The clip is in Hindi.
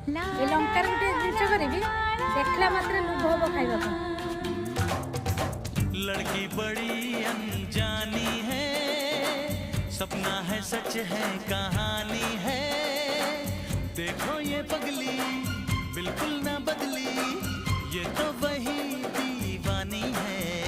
ए लंकार गुटे जिनिस करबी देखला मात्र लोभ हबो खाइबा को। लड़की बड़ी अनजानी है, सपना है सच है कहानी है। देखो ये पगली बिल्कुल ना बदली, ये तो वही दीवानी है।